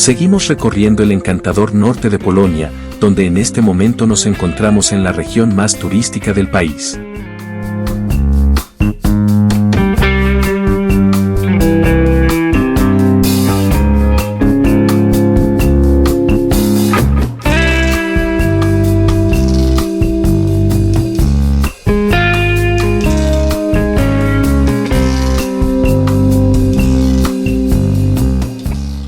Seguimos recorriendo el encantador norte de Polonia, donde en este momento nos encontramos en la región más turística del país.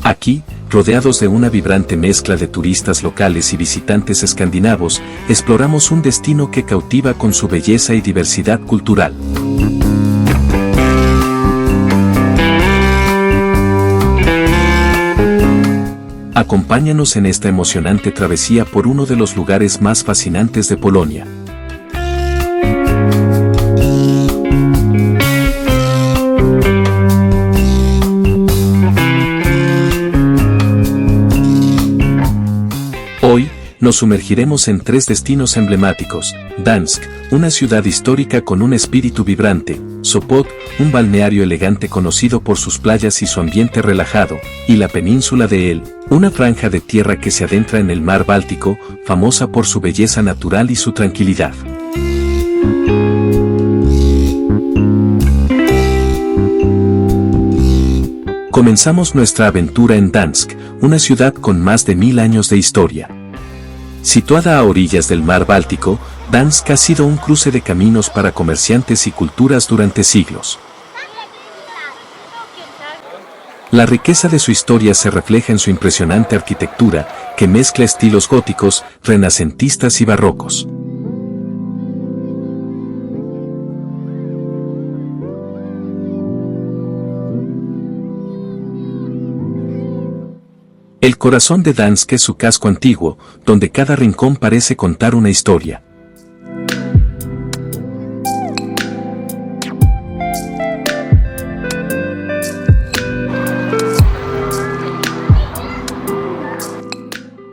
Aquí, rodeados de una vibrante mezcla de turistas locales y visitantes escandinavos, exploramos un destino que cautiva con su belleza y diversidad cultural. Acompáñanos en esta emocionante travesía por uno de los lugares más fascinantes de Polonia. Hoy, nos sumergiremos en 3 destinos emblemáticos: Gdańsk, una ciudad histórica con un espíritu vibrante; Sopot, un balneario elegante conocido por sus playas y su ambiente relajado; y la península de El, una franja de tierra que se adentra en el mar Báltico, famosa por su belleza natural y su tranquilidad. Comenzamos nuestra aventura en Gdańsk, una ciudad con más de 1000 años de historia. Situada a orillas del mar Báltico, Gdańsk ha sido un cruce de caminos para comerciantes y culturas durante siglos. La riqueza de su historia se refleja en su impresionante arquitectura, que mezcla estilos góticos, renacentistas y barrocos. El corazón de Gdańsk es su casco antiguo, donde cada rincón parece contar una historia.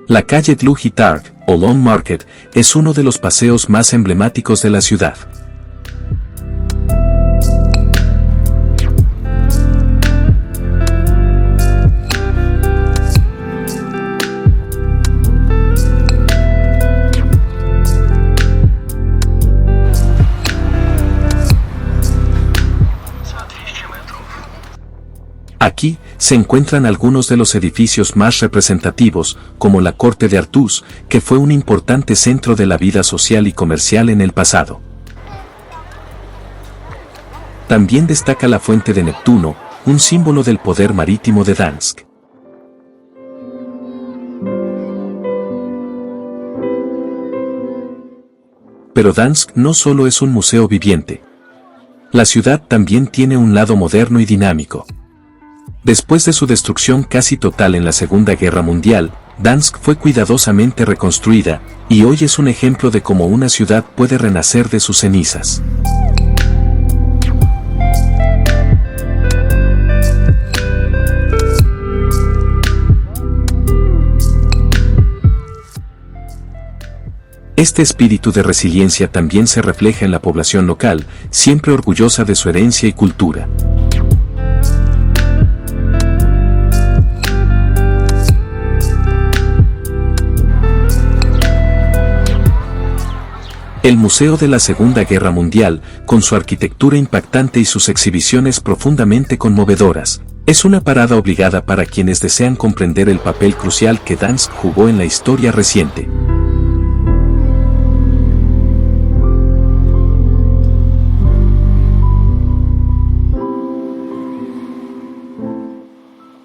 La calle Długi Targ, o Long Market, es uno de los paseos más emblemáticos de la ciudad. Aquí se encuentran algunos de los edificios más representativos, como la Corte de Artus, que fue un importante centro de la vida social y comercial en el pasado. También destaca la Fuente de Neptuno, un símbolo del poder marítimo de Gdańsk. Pero Gdańsk no solo es un museo viviente. La ciudad también tiene un lado moderno y dinámico. Después de su destrucción casi total en la Segunda Guerra Mundial, Gdańsk fue cuidadosamente reconstruida, y hoy es un ejemplo de cómo una ciudad puede renacer de sus cenizas. Este espíritu de resiliencia también se refleja en la población local, siempre orgullosa de su herencia y cultura. El Museo de la Segunda Guerra Mundial, con su arquitectura impactante y sus exhibiciones profundamente conmovedoras, es una parada obligada para quienes desean comprender el papel crucial que Gdańsk jugó en la historia reciente.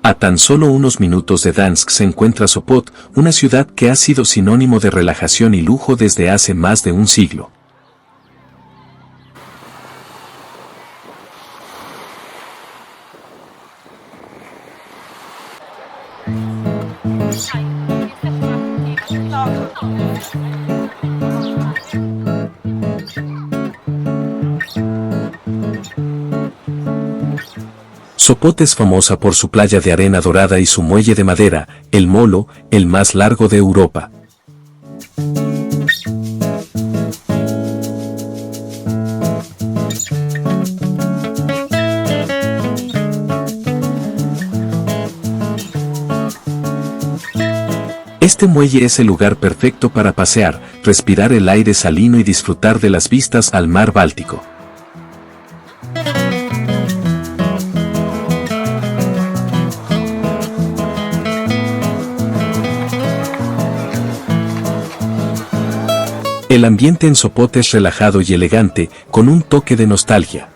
A tan solo unos minutos de Gdańsk se encuentra Sopot, una ciudad que ha sido sinónimo de relajación y lujo desde hace más de un siglo. Sopot es famosa por su playa de arena dorada y su muelle de madera, el Molo, el más largo de Europa. Este muelle es el lugar perfecto para pasear, respirar el aire salino y disfrutar de las vistas al mar Báltico. El ambiente en Sopot es relajado y elegante, con un toque de nostalgia.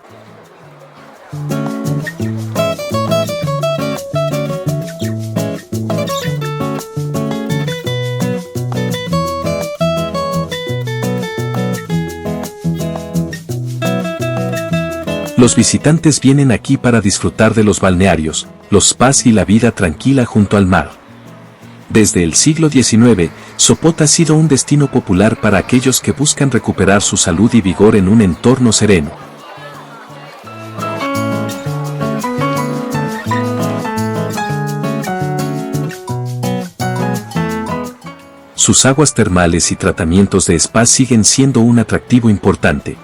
Los visitantes vienen aquí para disfrutar de los balnearios, los spas y la vida tranquila junto al mar. Desde el siglo XIX, Sopot ha sido un destino popular para aquellos que buscan recuperar su salud y vigor en un entorno sereno. Sus aguas termales y tratamientos de spa siguen siendo un atractivo importante.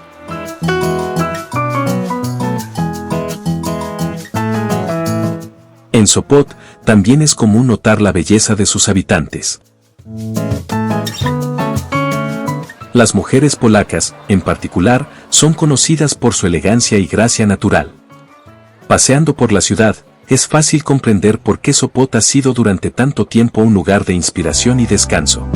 En Sopot, también es común notar la belleza de sus habitantes. Las mujeres polacas, en particular, son conocidas por su elegancia y gracia natural. Paseando por la ciudad, es fácil comprender por qué Sopot ha sido durante tanto tiempo un lugar de inspiración y descanso.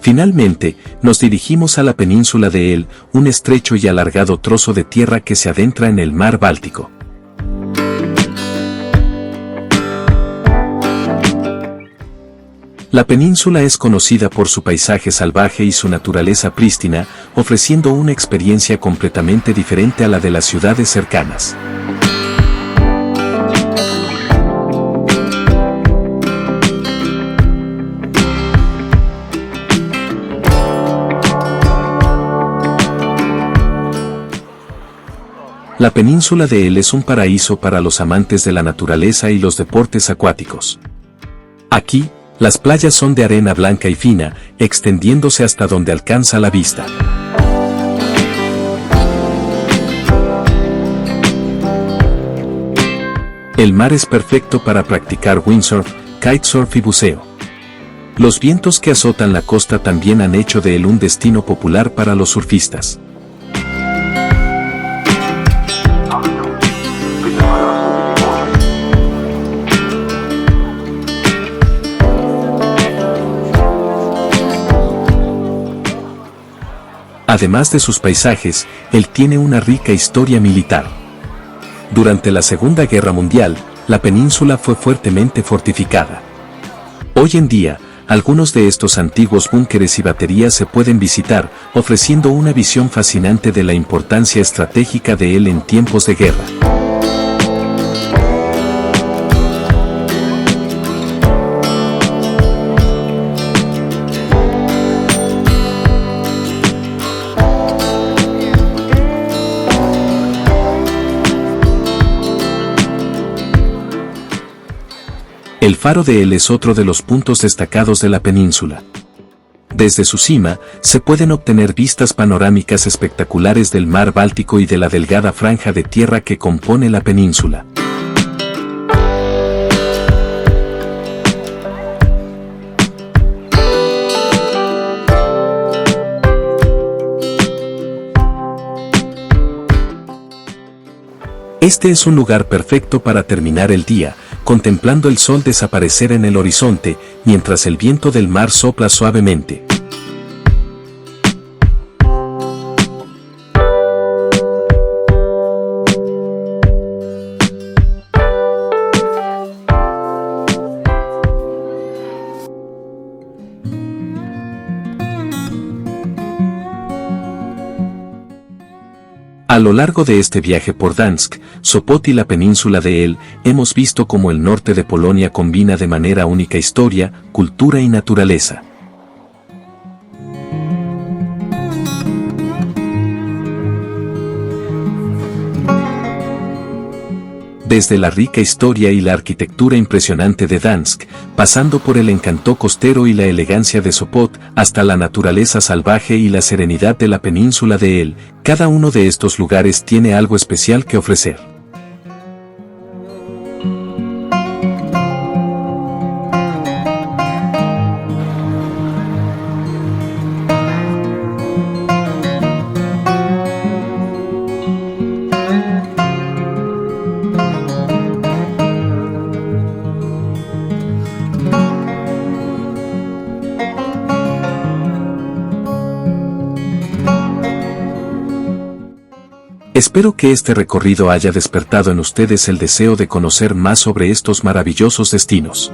Finalmente, nos dirigimos a la península de El, un estrecho y alargado trozo de tierra que se adentra en el mar Báltico. La península es conocida por su paisaje salvaje y su naturaleza prístina, ofreciendo una experiencia completamente diferente a la de las ciudades cercanas. La península de El es un paraíso para los amantes de la naturaleza y los deportes acuáticos. Aquí, las playas son de arena blanca y fina, extendiéndose hasta donde alcanza la vista. El mar es perfecto para practicar windsurf, kitesurf y buceo. Los vientos que azotan la costa también han hecho de él un destino popular para los surfistas. Además de sus paisajes, él tiene una rica historia militar. Durante la Segunda Guerra Mundial, la península fue fuertemente fortificada. Hoy en día, algunos de estos antiguos búnkeres y baterías se pueden visitar, ofreciendo una visión fascinante de la importancia estratégica de él en tiempos de guerra. El faro de El es otro de los puntos destacados de la península. Desde su cima, se pueden obtener vistas panorámicas espectaculares del mar Báltico y de la delgada franja de tierra que compone la península. Este es un lugar perfecto para terminar el día, contemplando el sol desaparecer en el horizonte, mientras el viento del mar sopla suavemente. A lo largo de este viaje por Dansk, Sopot y la península de él, hemos visto cómo el norte de Polonia combina de manera única historia, cultura y naturaleza. Desde la rica historia y la arquitectura impresionante de Dansk, pasando por el encanto costero y la elegancia de Sopot, hasta la naturaleza salvaje y la serenidad de la península de él, cada uno de estos lugares tiene algo especial que ofrecer. Espero que este recorrido haya despertado en ustedes el deseo de conocer más sobre estos maravillosos destinos.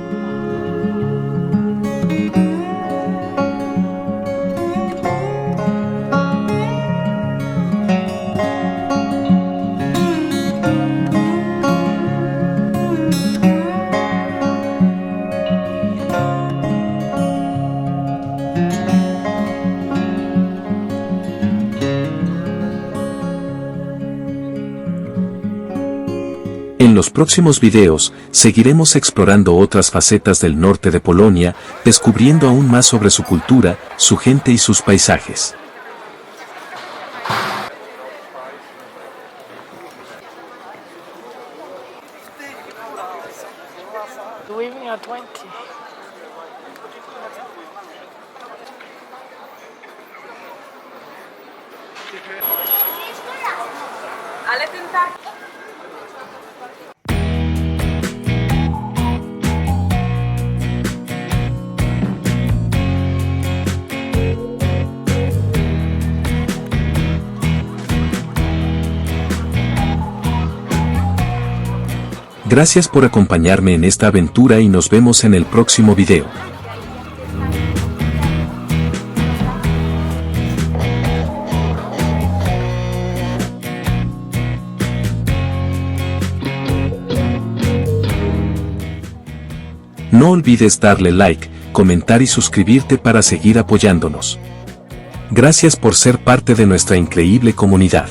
En los próximos videos, seguiremos explorando otras facetas del norte de Polonia, descubriendo aún más sobre su cultura, su gente y sus paisajes. Ale ten tak. Gracias por acompañarme en esta aventura y nos vemos en el próximo video. No olvides darle like, comentar y suscribirte para seguir apoyándonos. Gracias por ser parte de nuestra increíble comunidad.